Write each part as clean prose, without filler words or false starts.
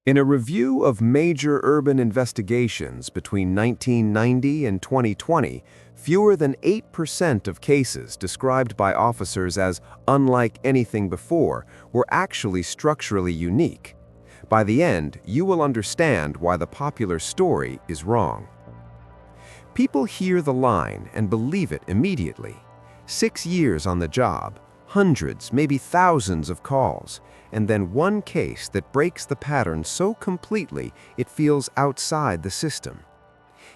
In a review of major urban investigations between 1990 and 2020, fewer than 8% of cases described by officers as unlike anything before were actually structurally unique. By the end, you will understand why the popular story is wrong. People hear the line and believe it immediately. 6 years on the job, hundreds, maybe thousands of calls, and then one case that breaks the pattern so completely it feels outside the system.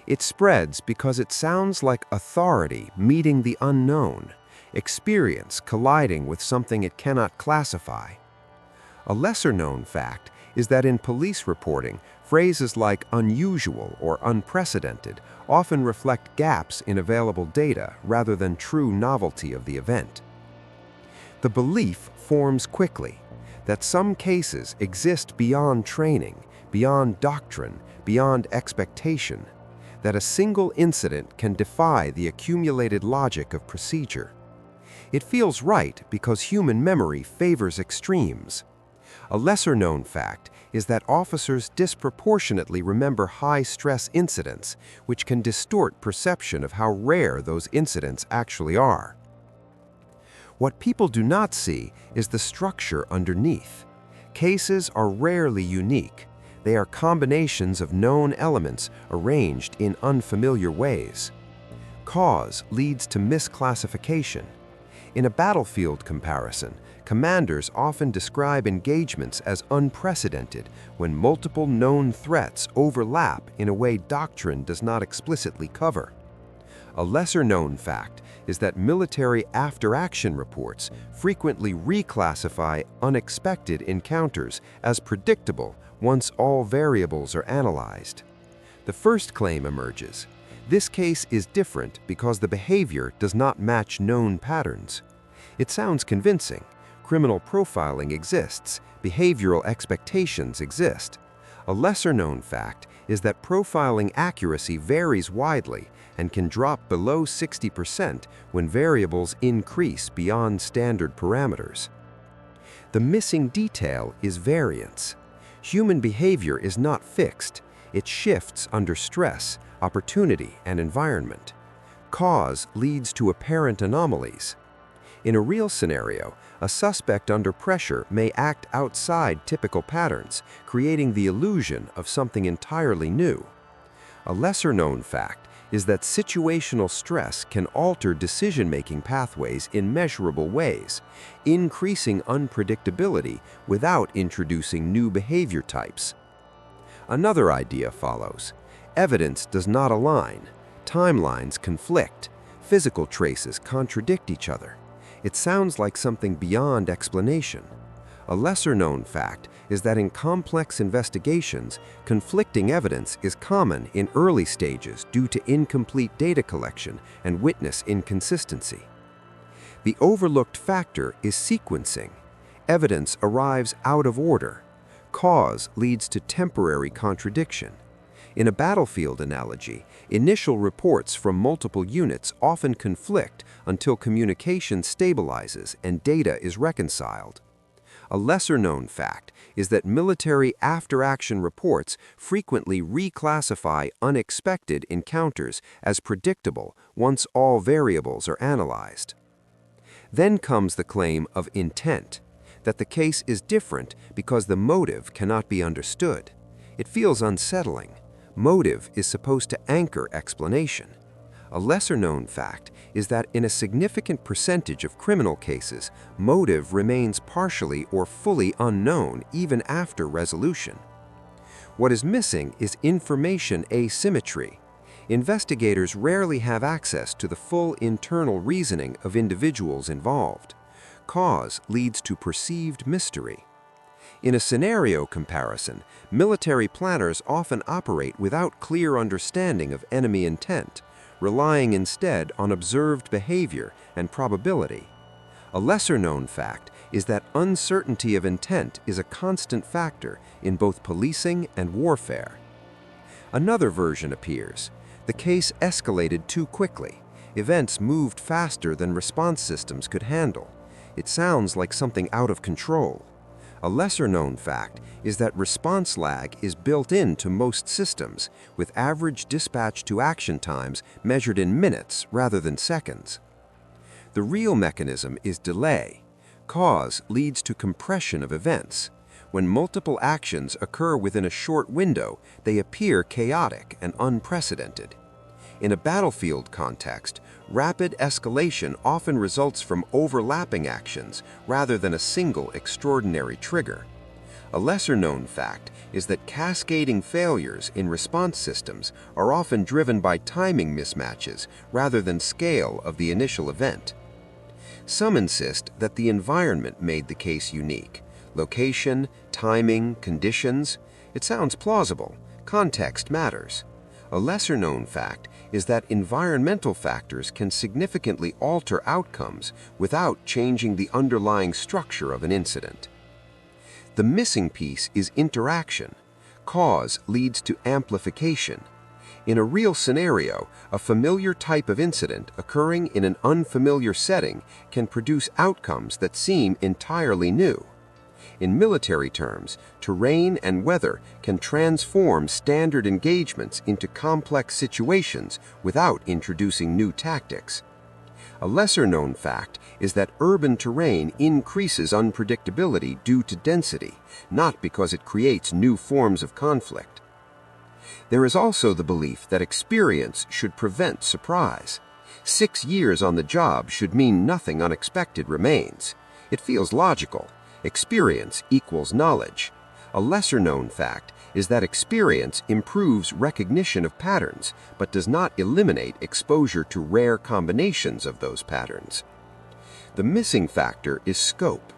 It spreads because it sounds like authority meeting the unknown, experience colliding with something it cannot classify. A lesser-known fact is that in police reporting, phrases like unusual or unprecedented often reflect gaps in available data rather than true novelty of the event. The belief forms quickly that some cases exist beyond training, beyond doctrine, beyond expectation, that a single incident can defy the accumulated logic of procedure. It feels right because human memory favors extremes. A lesser-known fact is that officers disproportionately remember high-stress incidents, which can distort perception of how rare those incidents actually are. What people do not see is the structure underneath. Cases are rarely unique. They are combinations of known elements arranged in unfamiliar ways. Cause leads to misclassification. In a battlefield comparison, commanders often describe engagements as unprecedented when multiple known threats overlap in a way doctrine does not explicitly cover. A lesser-known fact is that military after-action reports frequently reclassify unexpected encounters as predictable once all variables are analyzed. The first claim emerges. This case is different because the behavior does not match known patterns. It sounds convincing. Criminal profiling exists. Behavioral expectations exist. A lesser-known fact is that profiling accuracy varies widely and can drop below 60% when variables increase beyond standard parameters. The missing detail is variance. Human behavior is not fixed. It shifts under stress, opportunity, and environment. Cause leads to apparent anomalies. In a real scenario, a suspect under pressure may act outside typical patterns, creating the illusion of something entirely new. A lesser-known fact is that situational stress can alter decision-making pathways in measurable ways, increasing unpredictability without introducing new behavior types. Another idea follows. Evidence does not align. Timelines conflict. Physical traces contradict each other. It sounds like something beyond explanation. A lesser-known fact is that in complex investigations, conflicting evidence is common in early stages due to incomplete data collection and witness inconsistency. The overlooked factor is sequencing. Evidence arrives out of order. Cause leads to temporary contradiction. In a battlefield analogy, initial reports from multiple units often conflict until communication stabilizes and data is reconciled. A lesser-known fact is that military after-action reports frequently reclassify unexpected encounters as predictable once all variables are analyzed. Then comes the claim of intent, that the case is different because the motive cannot be understood. It feels unsettling. Motive is supposed to anchor explanation. A lesser-known fact is that in a significant percentage of criminal cases, motive remains partially or fully unknown even after resolution. What is missing is information asymmetry. Investigators rarely have access to the full internal reasoning of individuals involved. Cause leads to perceived mystery. In a scenario comparison, military planners often operate without clear understanding of enemy intent, relying instead on observed behavior and probability. A lesser-known fact is that uncertainty of intent is a constant factor in both policing and warfare. Another version appears. The case escalated too quickly. Events moved faster than response systems could handle. It sounds like something out of control. A lesser-known fact is that response lag is built into most systems, with average dispatch-to-action times measured in minutes rather than seconds. The real mechanism is delay. Cause leads to compression of events. When multiple actions occur within a short window, they appear chaotic and unprecedented. In a battlefield context, rapid escalation often results from overlapping actions rather than a single extraordinary trigger. A lesser-known fact is that cascading failures in response systems are often driven by timing mismatches rather than scale of the initial event. Some insist that the environment made the case unique. Location, timing, conditions. It sounds plausible. Context matters. A lesser-known fact is that environmental factors can significantly alter outcomes without changing the underlying structure of an incident. The missing piece is interaction. Cause leads to amplification. In a real scenario, a familiar type of incident occurring in an unfamiliar setting can produce outcomes that seem entirely new. In military terms, terrain and weather can transform standard engagements into complex situations without introducing new tactics. A lesser-known fact is that urban terrain increases unpredictability due to density, not because it creates new forms of conflict. There is also the belief that experience should prevent surprise. 6 years on the job should mean nothing unexpected remains. It feels logical. Experience equals knowledge. A lesser-known fact is that experience improves recognition of patterns, but does not eliminate exposure to rare combinations of those patterns. The missing factor is scope.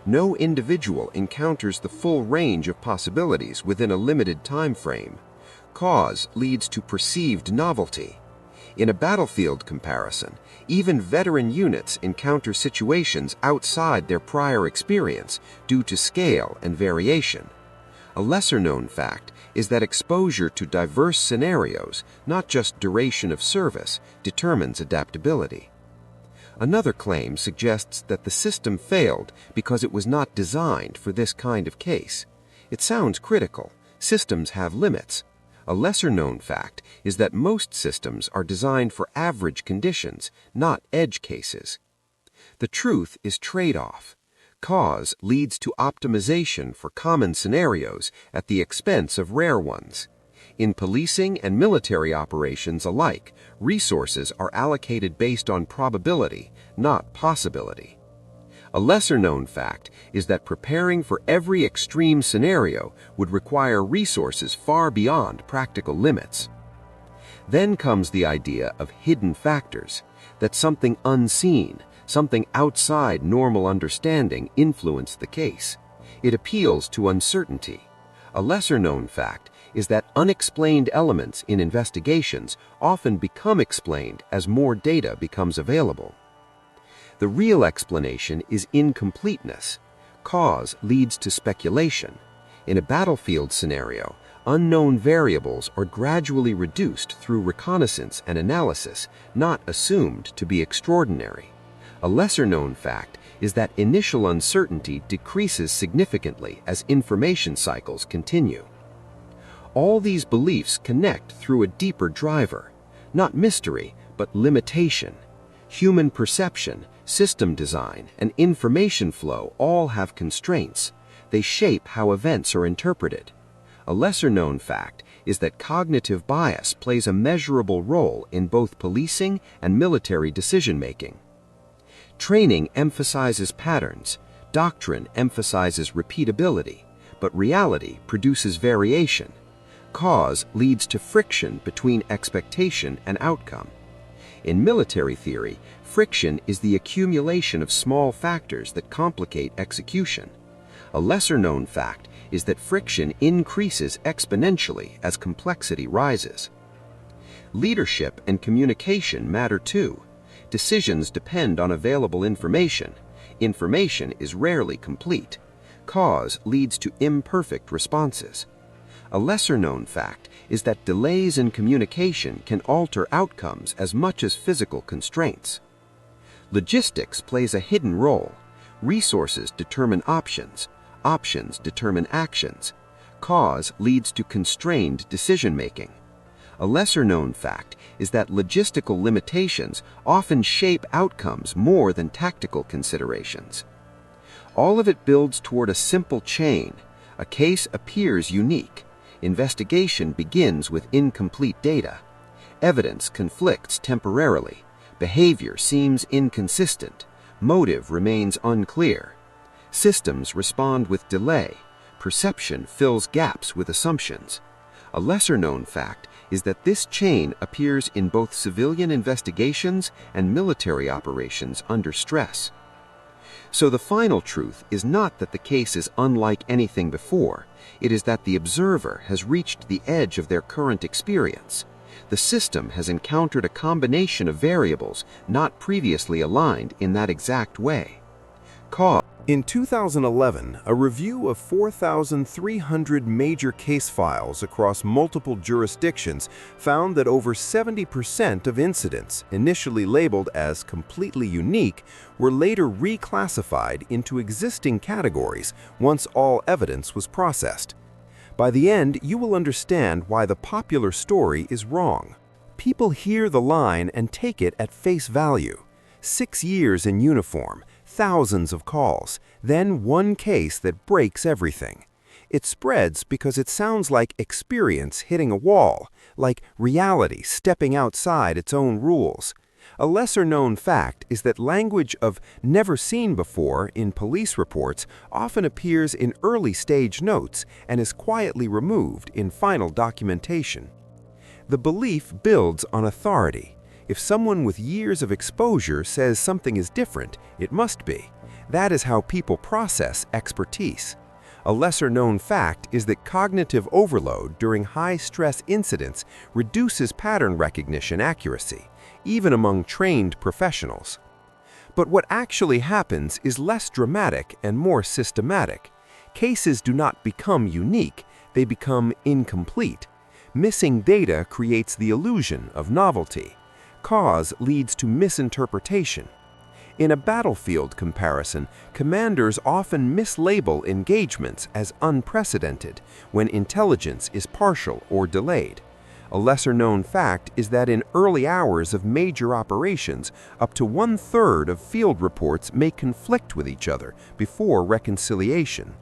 No individual encounters the full range of possibilities within a limited time frame. Cause leads to perceived novelty. In a battlefield comparison, even veteran units encounter situations outside their prior experience due to scale and variation. A lesser-known fact is that exposure to diverse scenarios, not just duration of service, determines adaptability. Another claim suggests that the system failed because it was not designed for this kind of case. It sounds critical. Systems have limits. A lesser-known fact is that most systems are designed for average conditions, not edge cases. The truth is trade-off. Cause leads to optimization for common scenarios at the expense of rare ones. In policing and military operations alike, resources are allocated based on probability, not possibility. A lesser-known fact is that preparing for every extreme scenario would require resources far beyond practical limits. Then comes the idea of hidden factors, that something unseen, something outside normal understanding influenced the case. It appeals to uncertainty. A lesser-known fact is that unexplained elements in investigations often become explained as more data becomes available. The real explanation is incompleteness. Cause leads to speculation. In a battlefield scenario, unknown variables are gradually reduced through reconnaissance and analysis, not assumed to be extraordinary. A lesser-known fact is that initial uncertainty decreases significantly as information cycles continue. All these beliefs connect through a deeper driver, not mystery, but limitation. Human perception, system design, and information flow all have constraints. They shape how events are interpreted. A lesser-known fact is that cognitive bias plays a measurable role in both policing and military decision-making. Training emphasizes patterns, doctrine emphasizes repeatability, but reality produces variation. Cause leads to friction between expectation and outcome. In military theory, friction is the accumulation of small factors that complicate execution. A lesser-known fact is that friction increases exponentially as complexity rises. Leadership and communication matter too. Decisions depend on available information. Information is rarely complete. Cause leads to imperfect responses. A lesser-known fact is that delays in communication can alter outcomes as much as physical constraints. Logistics plays a hidden role. Resources determine options. options determine actions. Cause leads to constrained decision-making. A lesser-known fact is that logistical limitations often shape outcomes more than tactical considerations. All of it builds toward a simple chain. A case appears unique. Investigation begins with incomplete data. Evidence conflicts temporarily. Behavior seems inconsistent. Motive remains unclear. Systems respond with delay. Perception fills gaps with assumptions. A lesser-known fact is that this chain appears in both civilian investigations and military operations under stress. So the final truth is not that the case is unlike anything before. It is that the observer has reached the edge of their current experience. The system has encountered a combination of variables not previously aligned in that exact way. In 2011, a review of 4,300 major case files across multiple jurisdictions found that over 70% of incidents, initially labeled as completely unique, were later reclassified into existing categories once all evidence was processed. By the end, you will understand why the popular story is wrong. People hear the line and take it at face value. 6 years in uniform, thousands of calls, then one case that breaks everything. It spreads because it sounds like experience hitting a wall, like reality stepping outside its own rules. A lesser-known fact is that language of "never seen before" in police reports often appears in early-stage notes and is quietly removed in final documentation. The belief builds on authority. If someone with years of exposure says something is different, it must be. That is how people process expertise. A lesser-known fact is that cognitive overload during high-stress incidents reduces pattern recognition accuracy, even among trained professionals. But what actually happens is less dramatic and more systematic. Cases do not become unique, they become incomplete. Missing data creates the illusion of novelty. Cause leads to misinterpretation. In a battlefield comparison, commanders often mislabel engagements as unprecedented when intelligence is partial or delayed. A lesser-known fact is that in early hours of major operations, up to 1/3 of field reports may conflict with each other before reconciliation.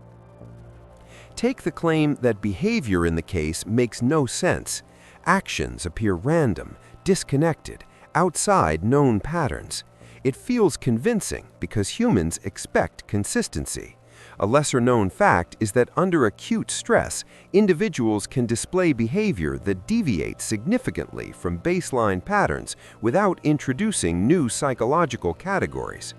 Take the claim that behavior in the case makes no sense. Actions appear random, disconnected, outside known patterns. It feels convincing because humans expect consistency. A lesser-known fact is that under acute stress, individuals can display behavior that deviates significantly from baseline patterns without introducing new psychological categories.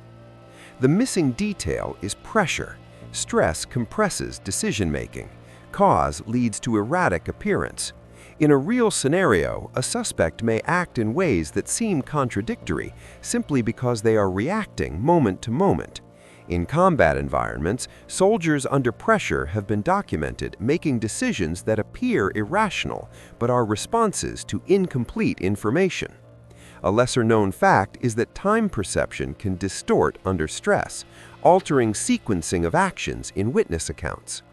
The missing detail is pressure. Stress compresses decision-making. Cause leads to erratic appearance. In a real scenario, a suspect may act in ways that seem contradictory simply because they are reacting moment to moment. In combat environments, soldiers under pressure have been documented making decisions that appear irrational but are responses to incomplete information. A lesser-known fact is that time perception can distort under stress, altering sequencing of actions in witness accounts.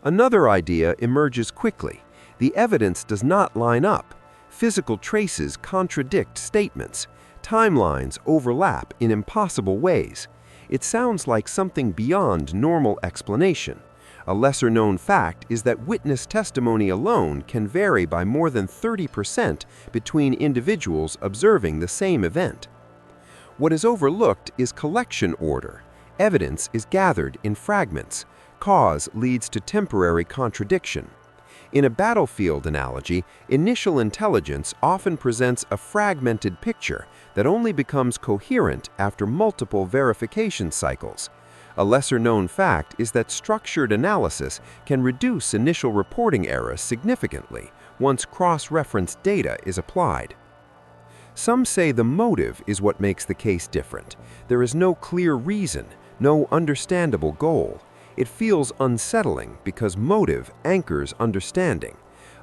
Another idea emerges quickly. The evidence does not line up. Physical traces contradict statements. Timelines overlap in impossible ways. It sounds like something beyond normal explanation. A lesser-known fact is that witness testimony alone can vary by more than 30% between individuals observing the same event. What is overlooked is collection order. Evidence is gathered in fragments. Cause leads to temporary contradiction. In a battlefield analogy, initial intelligence often presents a fragmented picture that only becomes coherent after multiple verification cycles. A lesser-known fact is that structured analysis can reduce initial reporting errors significantly once cross-reference data is applied. Some say the motive is what makes the case different. There is no clear reason, no understandable goal. It feels unsettling because motive anchors understanding.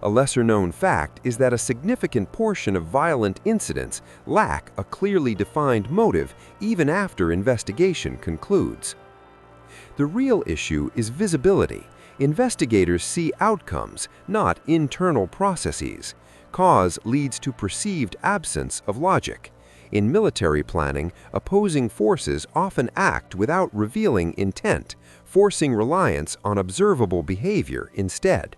A lesser-known fact is that a significant portion of violent incidents lack a clearly defined motive even after investigation concludes. The real issue is visibility. Investigators see outcomes, not internal processes. Cause leads to perceived absence of logic. In military planning, opposing forces often act without revealing intent, forcing reliance on observable behavior instead.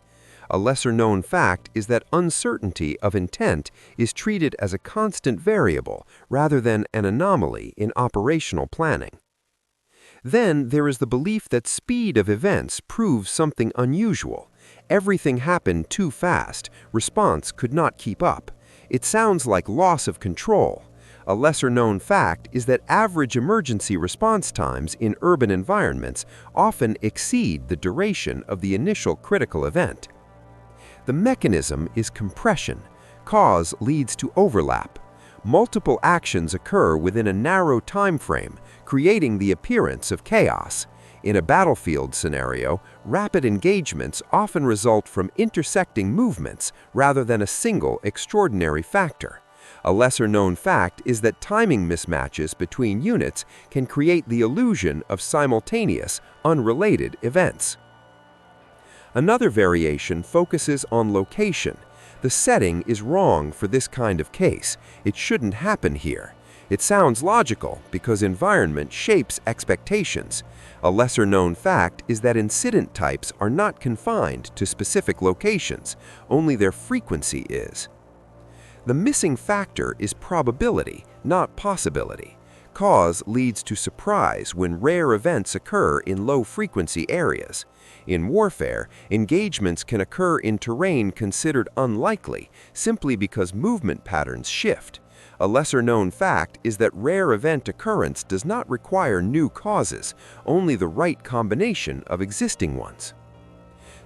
A lesser-known fact is that uncertainty of intent is treated as a constant variable rather than an anomaly in operational planning. Then there is the belief that speed of events proves something unusual. Everything happened too fast, response could not keep up. It sounds like loss of control. A lesser-known fact is that average emergency response times in urban environments often exceed the duration of the initial critical event. The mechanism is compression. Cause leads to overlap. Multiple actions occur within a narrow time frame, creating the appearance of chaos. In a battlefield scenario, rapid engagements often result from intersecting movements rather than a single extraordinary factor. A lesser-known fact is that timing mismatches between units can create the illusion of simultaneous, unrelated events. Another variation focuses on location. The setting is wrong for this kind of case. It shouldn't happen here. It sounds logical because environment shapes expectations. A lesser-known fact is that incident types are not confined to specific locations, only their frequency is. The missing factor is probability, not possibility. Cause leads to surprise when rare events occur in low-frequency areas. In warfare, engagements can occur in terrain considered unlikely simply because movement patterns shift. A lesser-known fact is that rare event occurrence does not require new causes, only the right combination of existing ones.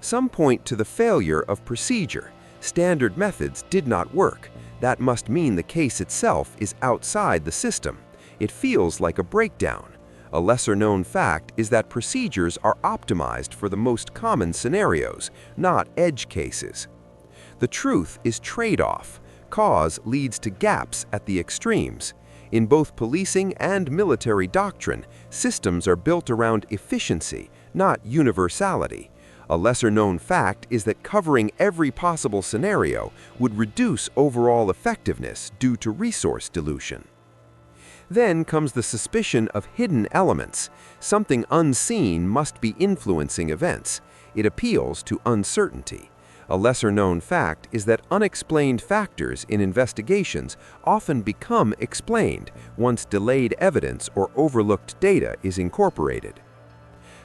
Some point to the failure of procedure. Standard methods did not work. That must mean the case itself is outside the system. It feels like a breakdown. A lesser-known fact is that procedures are optimized for the most common scenarios, not edge cases. The truth is trade-off. Cause leads to gaps at the extremes. In both policing and military doctrine, systems are built around efficiency, not universality. A lesser-known fact is that covering every possible scenario would reduce overall effectiveness due to resource dilution. Then comes the suspicion of hidden elements. Something unseen must be influencing events. It appeals to uncertainty. A lesser-known fact is that unexplained factors in investigations often become explained once delayed evidence or overlooked data is incorporated.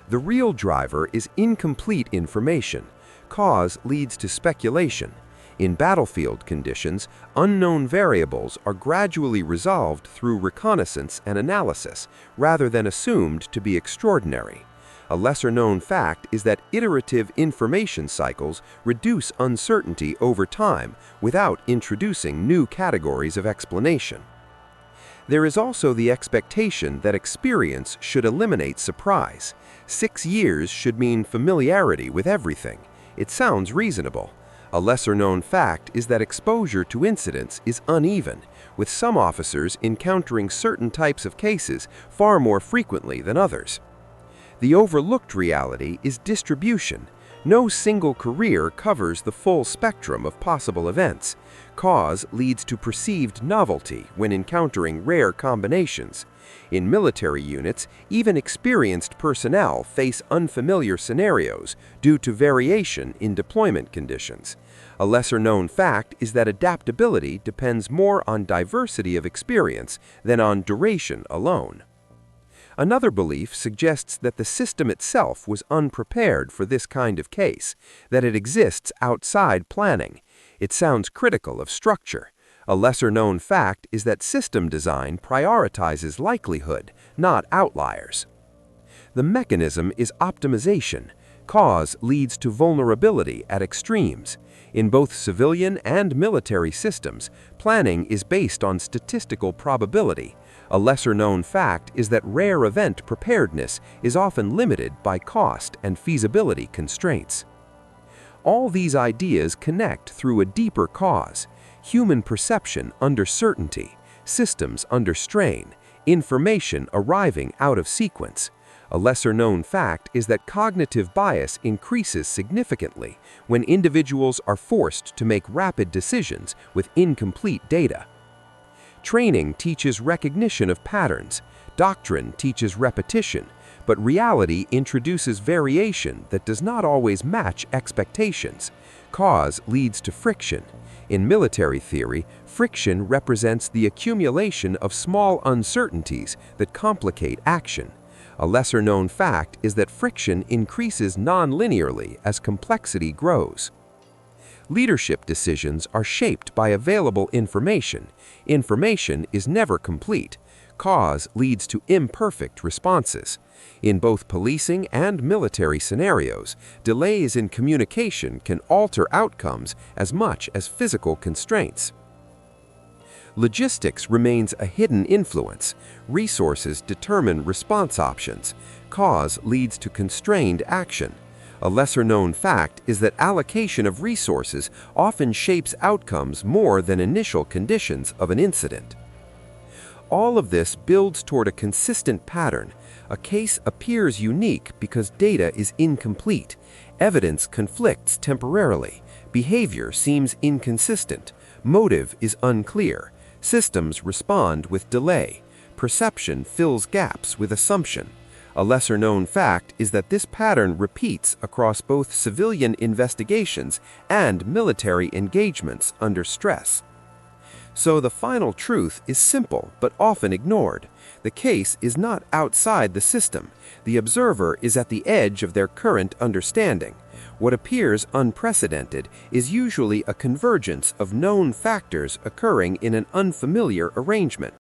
The real driver is incomplete information. Cause leads to speculation. In battlefield conditions, unknown variables are gradually resolved through reconnaissance and analysis, rather than assumed to be extraordinary. A lesser-known fact is that iterative information cycles reduce uncertainty over time without introducing new categories of explanation. There is also the expectation that experience should eliminate surprise. 6 years should mean familiarity with everything. It sounds reasonable. A lesser-known fact is that exposure to incidents is uneven, with some officers encountering certain types of cases far more frequently than others. The overlooked reality is distribution. No single career covers the full spectrum of possible events. Cause leads to perceived novelty when encountering rare combinations. In military units, even experienced personnel face unfamiliar scenarios due to variation in deployment conditions. A lesser-known fact is that adaptability depends more on diversity of experience than on duration alone. Another belief suggests that the system itself was unprepared for this kind of case, that it exists outside planning. It sounds critical of structure. A lesser-known fact is that system design prioritizes likelihood, not outliers. The mechanism is optimization. Cause leads to vulnerability at extremes. In both civilian and military systems, planning is based on statistical probability. A lesser-known fact is that rare event preparedness is often limited by cost and feasibility constraints. All these ideas connect through a deeper cause: human perception under certainty, systems under strain, information arriving out of sequence. A lesser-known fact is that cognitive bias increases significantly when individuals are forced to make rapid decisions with incomplete data. Training teaches recognition of patterns, doctrine teaches repetition, but reality introduces variation that does not always match expectations. Cause leads to friction. In military theory, friction represents the accumulation of small uncertainties that complicate action. A lesser-known fact is that friction increases non-linearly as complexity grows. Leadership decisions are shaped by available information. Information is never complete. Cause leads to imperfect responses. In both policing and military scenarios, delays in communication can alter outcomes as much as physical constraints. Logistics remains a hidden influence. Resources determine response options. Cause leads to constrained action. A lesser-known fact is that allocation of resources often shapes outcomes more than initial conditions of an incident. All of this builds toward a consistent pattern. A case appears unique because data is incomplete. Evidence conflicts temporarily. Behavior seems inconsistent. Motive is unclear. Systems respond with delay. Perception fills gaps with assumption. A lesser-known fact is that this pattern repeats across both civilian investigations and military engagements under stress. So the final truth is simple but often ignored. The case is not outside the system. The observer is at the edge of their current understanding. What appears unprecedented is usually a convergence of known factors occurring in an unfamiliar arrangement.